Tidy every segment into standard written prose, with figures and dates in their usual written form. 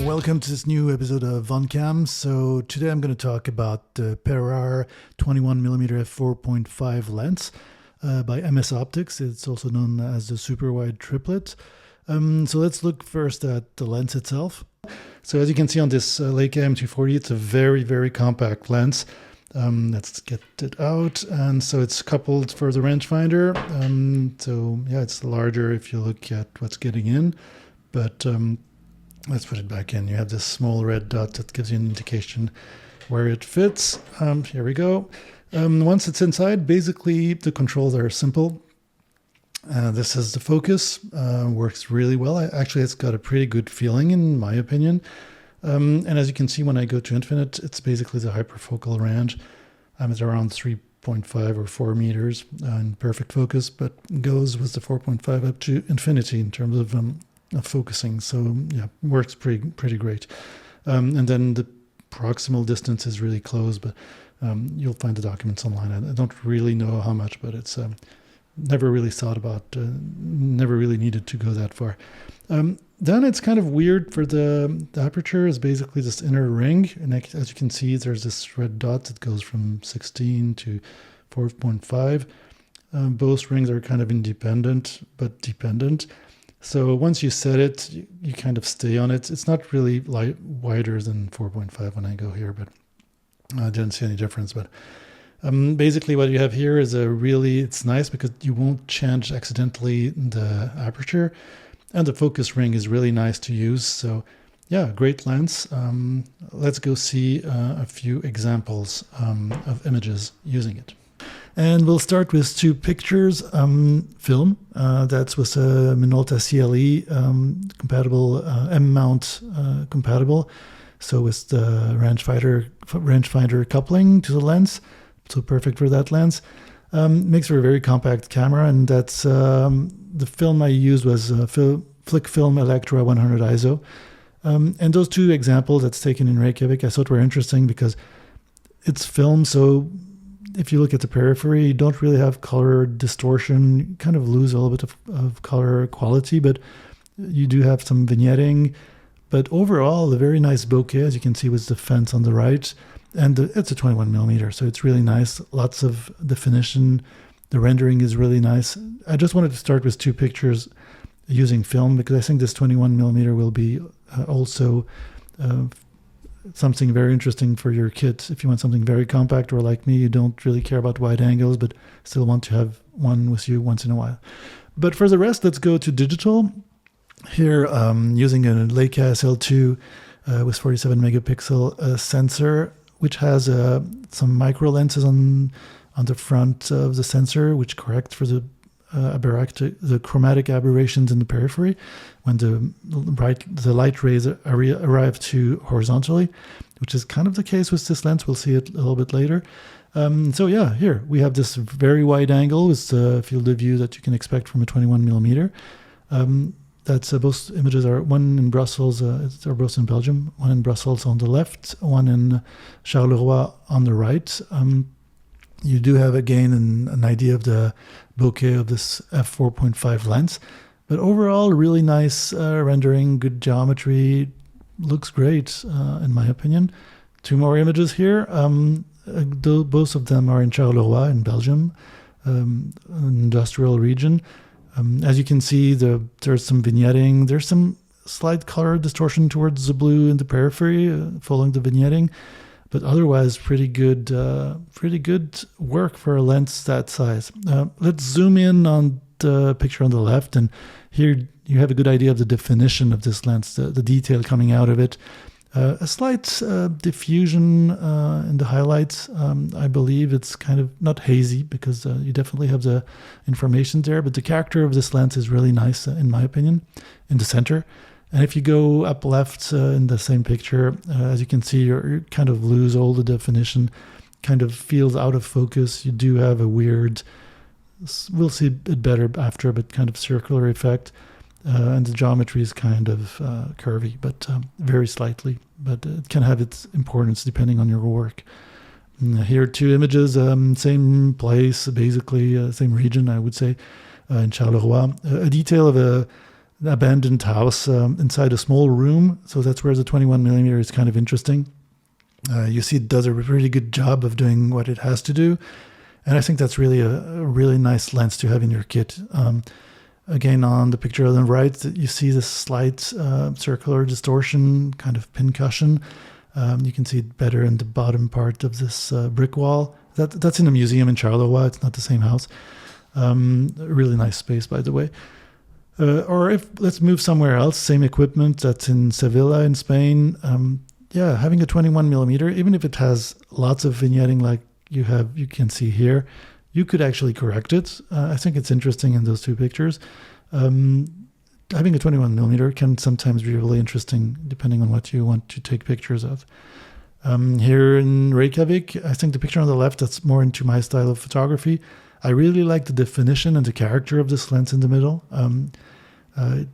Welcome to this new episode of VonCam. So today I'm going to talk about the Perar 21mm f4.5 lens by MS Optics. It's also known as the Super Wide Triplet. So let's look first at the lens itself. So as you can see on this Leica M240, it's a very, very compact lens. Let's get it out. And so it's coupled for the rangefinder. So yeah, it's larger if you look at what's getting in, but let's put it back in. You have this small red dot that gives you an indication where it fits. Here we go. Once it's inside, basically the controls are simple. This is the focus, works really well. Actually, it's got a pretty good feeling in my opinion. And as you can see, when I go to infinite, it's basically the hyperfocal range. It's around 3.5 or 4 meters in perfect focus, but goes with the 4.5 up to infinity in terms of focusing. So yeah, works pretty great. And then the proximal distance is really close, but you'll find the documents online. I don't really know how much, but it's never really thought about, never really needed to go that far. Then it's kind of weird for the aperture is basically this inner ring. And as you can see, there's this red dot that goes from 16 to 4.5. Both rings are kind of independent, but dependent. So once you set it, you kind of stay on it. It's not really wider than 4.5 when I go here, but I didn't see any difference. But basically what you have here is it's nice because you won't change accidentally the aperture, and the focus ring is really nice to use. So yeah, great lens. Let's go see a few examples of images using it. And we'll start with two pictures. Film, that's with a Minolta CLE compatible, M-mount compatible. So with the rangefinder coupling to the lens, so perfect for that lens. Makes for a very compact camera, and that's the film I used was Flick Film Electra 100 ISO. And those two examples that's taken in Reykjavik I thought were interesting because it's film, so if you look at the periphery, you don't really have color distortion. You kind of lose a little bit of color quality, but you do have some vignetting. But overall, a very nice bokeh, as you can see with the fence on the right. And it's a 21mm, so it's really nice. Lots of definition. The rendering is really nice. I just wanted to start with two pictures using film because I think this 21mm will be also something very interesting for your kit. If you want something very compact, or like me, you don't really care about wide angles, but still want to have one with you once in a while. But for the rest, let's go to digital. Here, using a Leica SL2 with 47 megapixel sensor, which has some micro lenses on the front of the sensor, which correct for the chromatic aberrations in the periphery when the light rays arrive too horizontally, which is kind of the case with this lens. We'll see it a little bit later. So yeah, here we have this very wide angle with the field of view that you can expect from a 21mm. That's both images are one in Brussels, they're both in Belgium, one in Brussels on the left, one in Charleroi on the right. You do have again an idea of the bokeh of this f4.5 lens, but overall really nice rendering, good geometry, looks great in my opinion. Two more images here. Both of them are in Charleroi in Belgium, an industrial region. As you can see, there's some vignetting. There's some slight color distortion towards the blue in the periphery, following the vignetting, but otherwise pretty good work for a lens that size. Let's zoom in on the picture on the left, and here you have a good idea of the definition of this lens, the detail coming out of it. A slight diffusion in the highlights. I believe it's kind of not hazy because you definitely have the information there, but the character of this lens is really nice, in my opinion, in the center. And if you go up left in the same picture, as you can see, you kind of lose all the definition, kind of feels out of focus. You do have a weird, we'll see it better after, but kind of circular effect. And the geometry is kind of curvy, but very slightly. But it can have its importance depending on your work. Here, two images, same place, basically, same region, I would say, in Charleroi. A detail of abandoned house inside a small room. So that's where the 21mm is kind of interesting. You see it does a really good job of doing what it has to do. And I think that's really a really nice lens to have in your kit. Again, on the picture on the right, you see this slight circular distortion, kind of pincushion. You can see it better in the bottom part of this brick wall. That's in a museum in Charleroi. It's not the same house. A really nice space, by the way. Or if let's move somewhere else, same equipment that's in Sevilla in Spain. Yeah, having a 21mm, even if it has lots of vignetting like you can see here, you could actually correct it. I think it's interesting in those two pictures. Having a 21mm can sometimes be really interesting depending on what you want to take pictures of. Here in Reykjavik, I think the picture on the left, that's more into my style of photography. I really like the definition and the character of this lens in the middle. It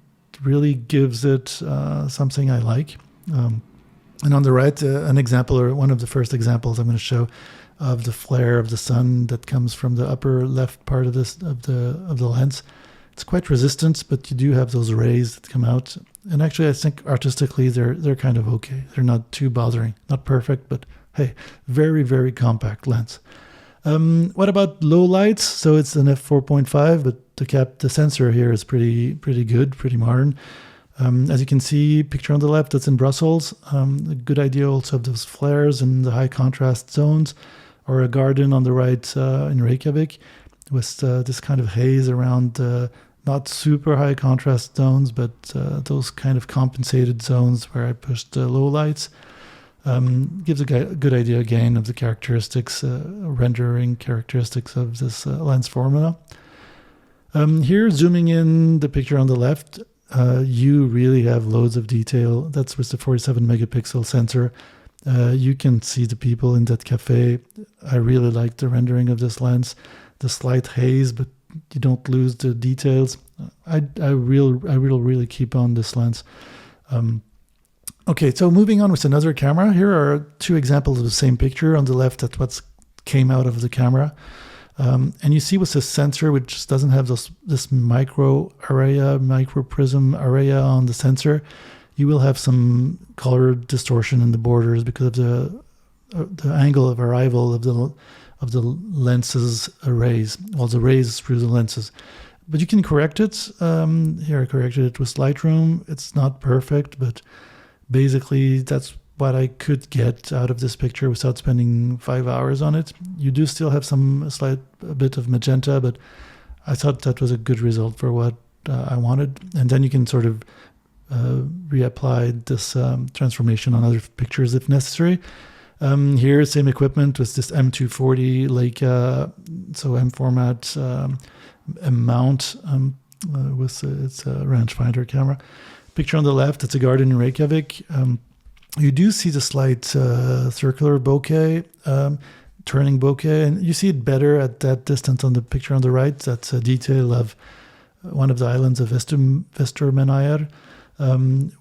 really gives it something I like. And on the right, an example, or one of the first examples I'm going to show, of the flare of the sun that comes from the upper left part of the lens. It's quite resistant, but you do have those rays that come out. And actually, I think artistically they're kind of okay. They're not too bothering, not perfect, but hey, very, very compact lens. What about low lights? So it's an f4.5, but the sensor here is pretty good, pretty modern. As you can see, picture on the left, that's in Brussels. A good idea also of those flares and the high contrast zones, or a garden on the right in Reykjavik with this kind of haze around not super high contrast zones, but those kind of compensated zones where I pushed low lights. Gives a good idea again of the characteristics, rendering characteristics of this lens formula. Here, zooming in the picture on the left, you really have loads of detail. That's with the 47 megapixel sensor. You can see the people in that cafe. I really like the rendering of this lens. The slight haze, but you don't lose the details. I will really keep on this lens. Okay, so moving on with another camera. Here are two examples of the same picture. On the left, that's what came out of the camera. And you see with this sensor, which doesn't have this microprism area on the sensor, you will have some color distortion in the borders because of the angle of arrival of the lens's rays, well, the rays through the lenses. But you can correct it. Here I corrected it with Lightroom. It's not perfect, but basically that's what I could get out of this picture without spending 5 hours on it. You do still have a bit of magenta, but I thought that was a good result for what I wanted. And then you can sort of reapply this transformation on other pictures if necessary. Here, same equipment with this M240 Leica, so M format M-mount with its rangefinder camera. Picture on the left, it's a garden in Reykjavik. You do see the slight circular bokeh, turning bokeh, and you see it better at that distance on the picture on the right. That's a detail of one of the islands of Vesturmenayar,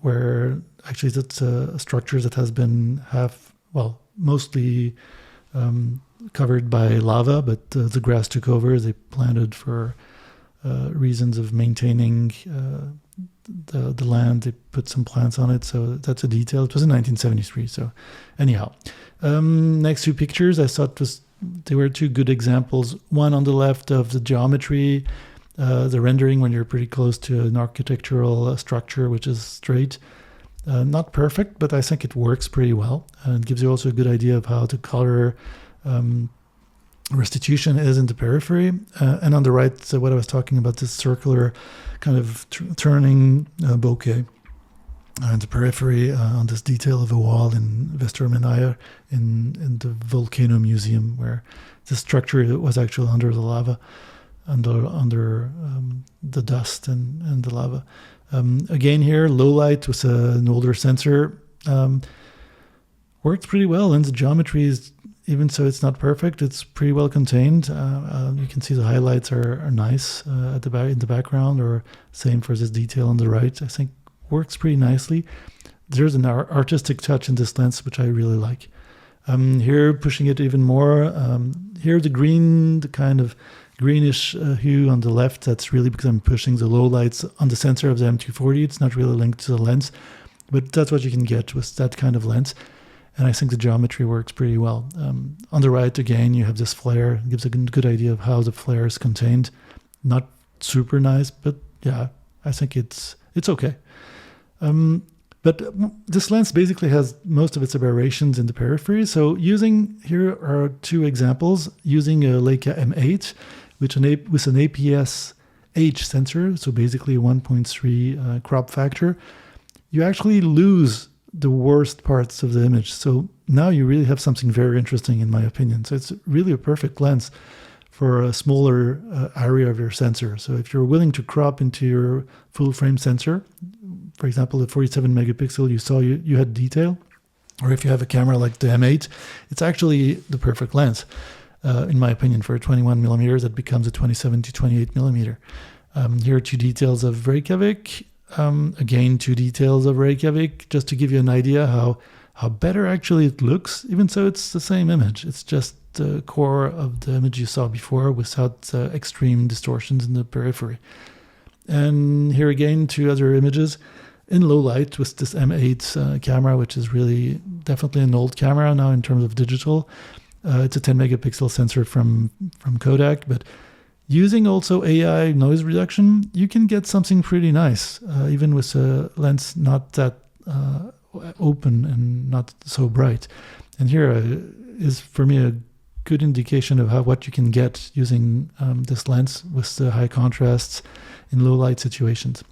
where actually that's a structure that has been mostly covered by lava, but the grass took over. They planted for reasons of maintaining the land. They put some plants on it, so that's a detail. It was in 1973. So anyhow, next two pictures I thought they were two good examples. One on the left of the geometry, the rendering when you're pretty close to an architectural structure which is straight. Not perfect, but I think it works pretty well, and it gives you also a good idea of how the color restitution is in the periphery. And on the right, what I was talking about, this circular kind of turning bokeh in the periphery on this detail of a wall in Vesturmenayar in the Volcano Museum, where the structure was actually under the lava, under the dust and the lava. Again here, low light with an older sensor worked pretty well, and the geometry is, even so it's not perfect, it's pretty well contained. You can see the highlights are nice in the background, or same for this detail on the right. I think works pretty nicely. There's an artistic touch in this lens which I really like. Here, pushing it even more, here the kind of greenish hue on the left, that's really because I'm pushing the low lights on the sensor of the M240. It's not really linked to the lens, but that's what you can get with that kind of lens. And I think the geometry works pretty well. On the right, again, you have this flare. It gives a good idea of how the flare is contained. Not super nice, but yeah, I think it's okay. But this lens basically has most of its aberrations in the periphery. So here are two examples using a Leica M8 with an APS-H sensor, so basically a 1.3 crop factor. You actually lose the worst parts of the image. So now you really have something very interesting, in my opinion. So it's really a perfect lens for a smaller area of your sensor. So if you're willing to crop into your full frame sensor, for example, the 47 megapixel, you saw you had detail, or if you have a camera like the M8, it's actually the perfect lens, in my opinion, for a 21 millimeters that becomes a 27 to 28 millimeter. Here are two details of Reykjavik. Again, two details of Reykjavik, just to give you an idea how better actually it looks. Even so, it's the same image. It's just the core of the image you saw before without extreme distortions in the periphery. And here again, two other images in low light with this M8 camera, which is really definitely an old camera now in terms of digital. It's a 10 megapixel sensor from Kodak, but using also AI noise reduction, you can get something pretty nice, even with a lens not that open and not so bright. And here is, for me, a good indication of what you can get using this lens with the high contrasts in low light situations.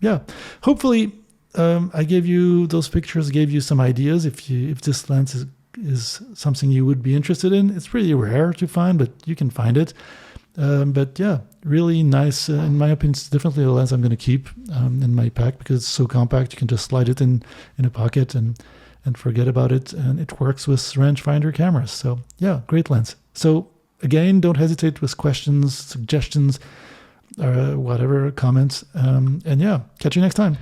Yeah, hopefully I gave you those pictures, gave you some ideas. If this lens is something you would be interested in, it's pretty rare to find, but you can find it. But yeah, really nice. In my opinion, it's definitely a lens I'm going to keep in my pack because it's so compact. You can just slide it in a pocket and forget about it. And it works with rangefinder cameras. So yeah, great lens. So again, don't hesitate with questions, suggestions, whatever, comments. And yeah, catch you next time.